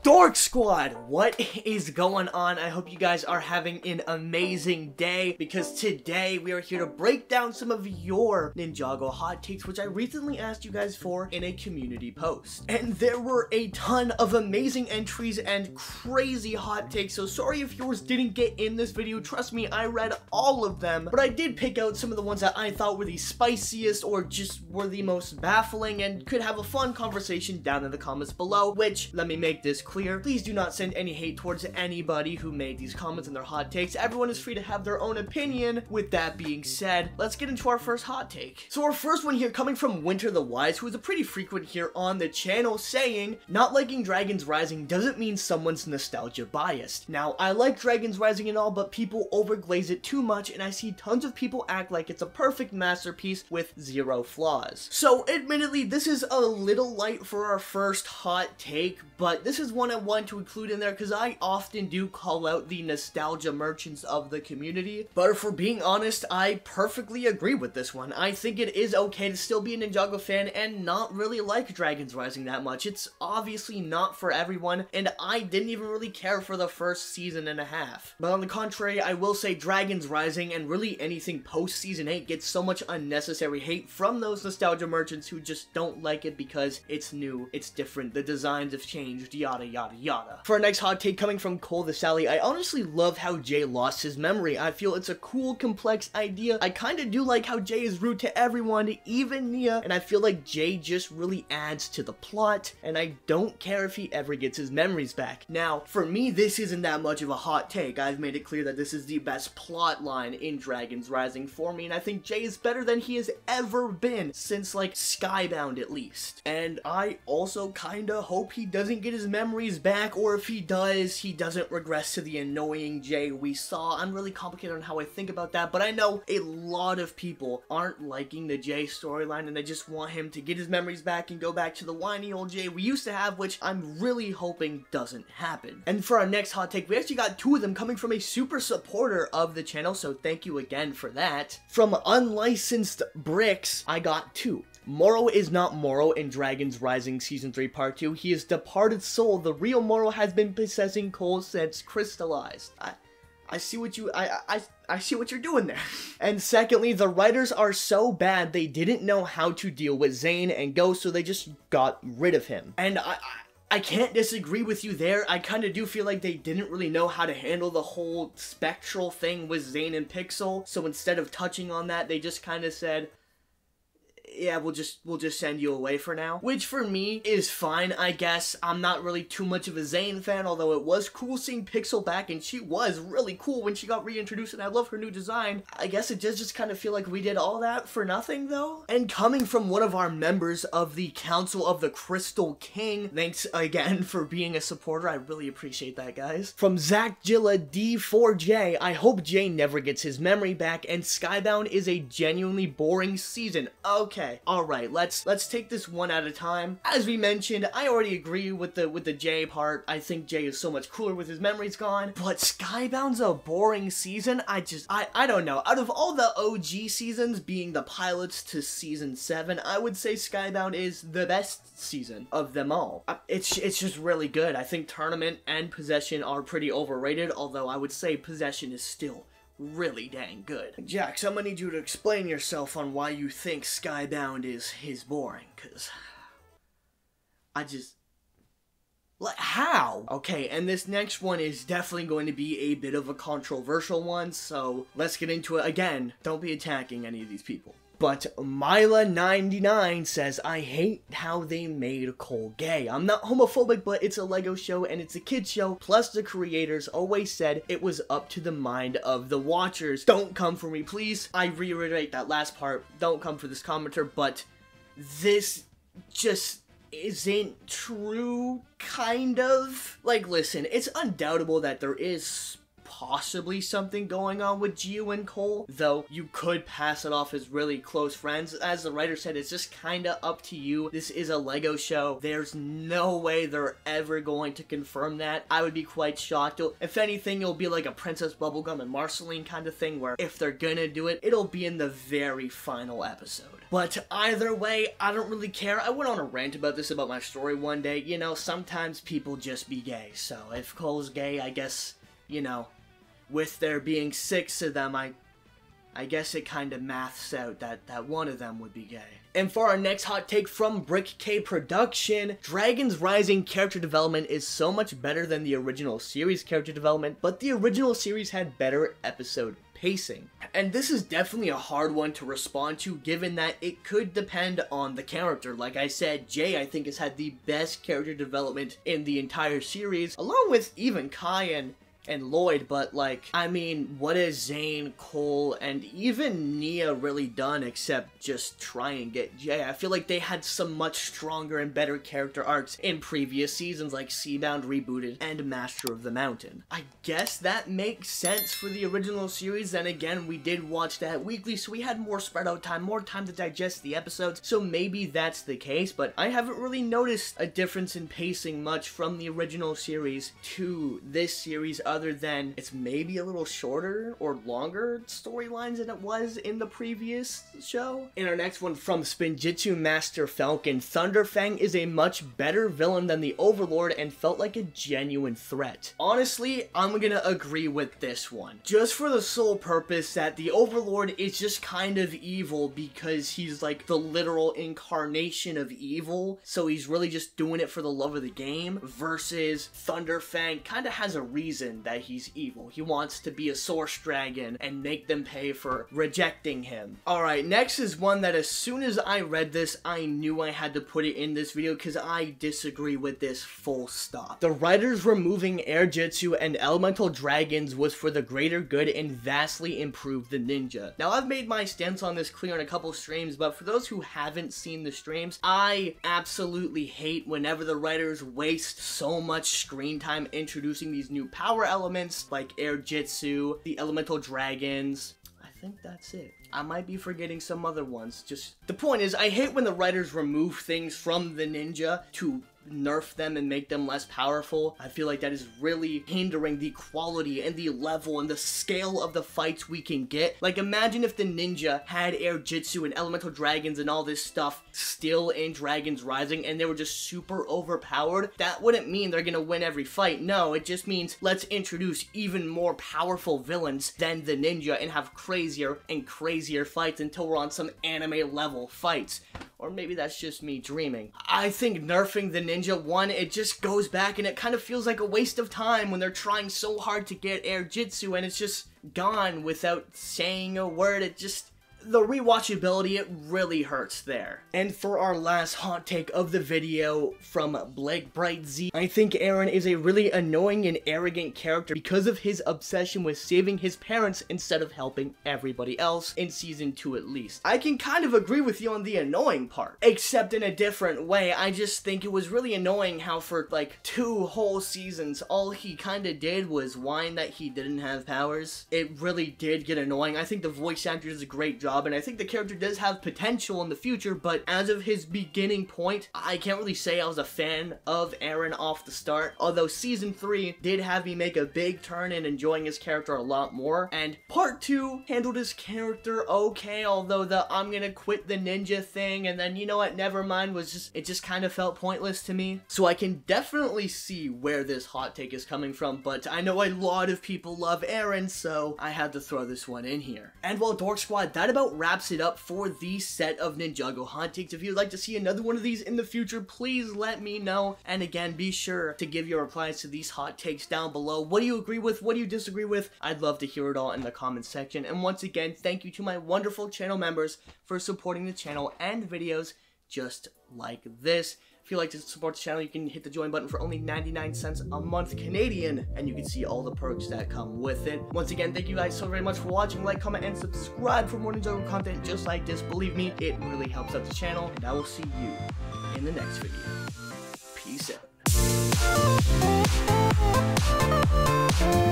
Dork Squad, what is going on? I hope you guys are having an amazing day, because today we are here to break down some of your Ninjago hot takes, which I recently asked you guys for in a community post. And there were a ton of amazing entries and crazy hot takes, so sorry if yours didn't get in this video. Trust me, I read all of them, but I did pick out some of the ones that I thought were the spiciest or just were the most baffling and could have a fun conversation down in the comments below, which, let me make this clear, please do not send any hate towards anybody who made these comments and their hot takes. Everyone is free to have their own opinion. With that being said, let's get into our first hot take. So our first one here, coming from Winter the Wise, who is a pretty frequent here on the channel, saying, not liking Dragons Rising doesn't mean someone's nostalgia biased. Now, I like Dragons Rising and all, but people overglaze it too much, and I see tons of people act like it's a perfect masterpiece with zero flaws. So admittedly, this is a little light for our first hot take, but this is one I want to include in there because I often do call out the nostalgia merchants of the community. But if we're being honest, I perfectly agree with this one. I think it is okay to still be a Ninjago fan and not really like Dragons Rising that much. It's obviously not for everyone, and I didn't even really care for the first season and a half. But on the contrary, I will say Dragons Rising and really anything post season 8 gets so much unnecessary hate from those nostalgia merchants who just don't like it because it's new, it's different, the designs have changed, yada yada yada. For our next hot take, coming from Cole the Sally, I honestly love how Jay lost his memory. I feel it's a cool, complex idea. I kinda do like how Jay is rude to everyone, even Nia, and I feel like Jay just really adds to the plot, and I don't care if he ever gets his memories back. Now, for me, this isn't that much of a hot take. I've made it clear that this is the best plot line in Dragons Rising for me, and I think Jay is better than he has ever been since, like, Skybound at least. And I also kinda hope he doesn't get his memories back, or if he does, he doesn't regress to the annoying Jay we saw. I'm really complicated on how I think about that, but I know a lot of people aren't liking the Jay storyline, and they just want him to get his memories back and go back to the whiny old Jay we used to have, which I'm really hoping doesn't happen. And for our next hot take, we actually got two of them coming from a super supporter of the channel, so thank you again for that. From Unlicensed Bricks, I got two. Moro is not Moro in Dragons Rising Season 3 Part 2. He is departed soul. The real Moro has been possessing Cole since crystallized. I see what I see what you're doing there. And secondly, the writers are so bad they didn't know how to deal with Zane and Ghost, so they just got rid of him. And I can't disagree with you there. I kind of do feel like they didn't really know how to handle the whole spectral thing with Zane and Pixel, so instead of touching on that, they just kind of said, yeah, we'll just send you away for now. Which for me is fine, I guess. I'm not really too much of a Zane fan, although it was cool seeing Pixel back, and she was really cool when she got reintroduced, and I love her new design. I guess it does just kind of feel like we did all that for nothing, though. And coming from one of our members of the Council of the Crystal King, thanks again for being a supporter. I really appreciate that, guys. From Zach Gilla D4J, I hope Jay never gets his memory back, and Skybound is a genuinely boring season. Okay. Alright, let's take this one at a time. As we mentioned, I already agree with the Jay part. I think Jay is so much cooler with his memories gone. But Skybound's a boring season. I don't know. Out of all the OG seasons, being the pilots to Season 7, I would say Skybound is the best season of them all. It's just really good. I think Tournament and Possession are pretty overrated, although I would say Possession is still really dang good. Jax, I'm gonna need you to explain yourself on why you think Skybound is boring, cause like, how? Okay, and this next one is definitely going to be a bit of a controversial one, so let's get into it. Again, don't be attacking any of these people. But Myla99 says, I hate how they made Cole gay. I'm not homophobic, but it's a Lego show and it's a kid's show. Plus, the creators always said it was up to the mind of the watchers. Don't come for me, please. I reiterate that last part. Don't come for this commenter, but this just isn't true, kind of. Like, listen, it's undoubtable that there is possibly something going on with Gio and Cole, though you could pass it off as really close friends. As the writer said, it's just kinda up to you. This is a Lego show. There's no way they're ever going to confirm that. I would be quite shocked. If anything, it'll be like a Princess Bubblegum and Marceline kind of thing, where if they're gonna do it, it'll be in the very final episode. But either way, I don't really care. I went on a rant about this about my story one day. You know, sometimes people just be gay. So if Cole's gay, I guess, you know, with there being 6 of them, I guess it kind of maths out that one of them would be gay. And for our next hot take from Brick K Production, Dragon's Rising character development is so much better than the original series character development, but the original series had better episode pacing. And this is definitely a hard one to respond to, given that it could depend on the character. Like I said, Jay, I think, has had the best character development in the entire series, along with even Kai and Lloyd, but like, I mean, what has Zane, Cole, and even Nia really done except just try and get Jay? I feel like they had some much stronger and better character arcs in previous seasons, like Seabound Rebooted and Master of the Mountain. I guess that makes sense for the original series. Then again, we did watch that weekly, so we had more spread out time, more time to digest the episodes, so maybe that's the case, but I haven't really noticed a difference in pacing much from the original series to this series, other than it's maybe a little shorter or longer storylines than it was in the previous show. In our next one from Spinjitzu Master Falcon, Thunderfang is a much better villain than the Overlord and felt like a genuine threat. Honestly, I'm gonna agree with this one, just for the sole purpose that the Overlord is just kind of evil because he's like the literal incarnation of evil, so he's really just doing it for the love of the game, versus Thunderfang kind of has a reason that he's evil. He wants to be a source dragon and make them pay for rejecting him. Alright, next is one that as soon as I read this, I knew I had to put it in this video because I disagree with this full stop. The writers removing air jitsu and elemental dragons was for the greater good and vastly improved the ninja. Now, I've made my stance on this clear in a couple streams, but for those who haven't seen the streams, I absolutely hate whenever the writers waste so much screen time introducing these new power elements like air jitsu, the elemental dragons. I think that's it. I might be forgetting some other ones. Just the point is, I hate when the writers remove things from the ninja to nerf them and make them less powerful. I feel like that is really hindering the quality and the level and the scale of the fights we can get. Like, imagine if the ninja had air jitsu and elemental dragons and all this stuff still in Dragon's Rising and they were just super overpowered. That wouldn't mean they're gonna win every fight. No, it just means let's introduce even more powerful villains than the ninja and have crazier and crazier fights until we're on some anime level fights. Or maybe that's just me dreaming. I think nerfing the ninja, one, it just goes back and it kind of feels like a waste of time when they're trying so hard to get air jitsu and it's just gone without saying a word. It just, the rewatchability, it really hurts there. And for our last hot take of the video from Blake Bright Z, I think Eren is a really annoying and arrogant character because of his obsession with saving his parents instead of helping everybody else, in season 2 at least. I can kind of agree with you on the annoying part, except in a different way. I just think it was really annoying how for like 2 whole seasons, all he kind of did was whine that he didn't have powers. It really did get annoying. I think the voice actor does a great job, and I think the character does have potential in the future, but as of his beginning point, I can't really say I was a fan of Eren off the start, although season 3 did have me make a big turn in enjoying his character a lot more, and part 2 handled his character okay, although the I'm gonna quit the ninja thing, and then you know what, never mind, was just, it just kind of felt pointless to me. So I can definitely see where this hot take is coming from, but I know a lot of people love Eren, so I had to throw this one in here. And well, Dork Squad, that about wraps it up for the set of Ninjago hot takes. If you'd like to see another one of these in the future, please let me know. And again, be sure to give your replies to these hot takes down below. What do you agree with? What do you disagree with? I'd love to hear it all in the comments section. And once again, thank you to my wonderful channel members for supporting the channel and videos just like this. If you'd like to support the channel, you can hit the join button for only 99 cents a month Canadian, and you can see all the perks that come with it. Once again, thank you guys so very much for watching. Like, comment, and subscribe for more Ninjago content just like this. Believe me, it really helps out the channel, and I will see you in the next video. Peace out.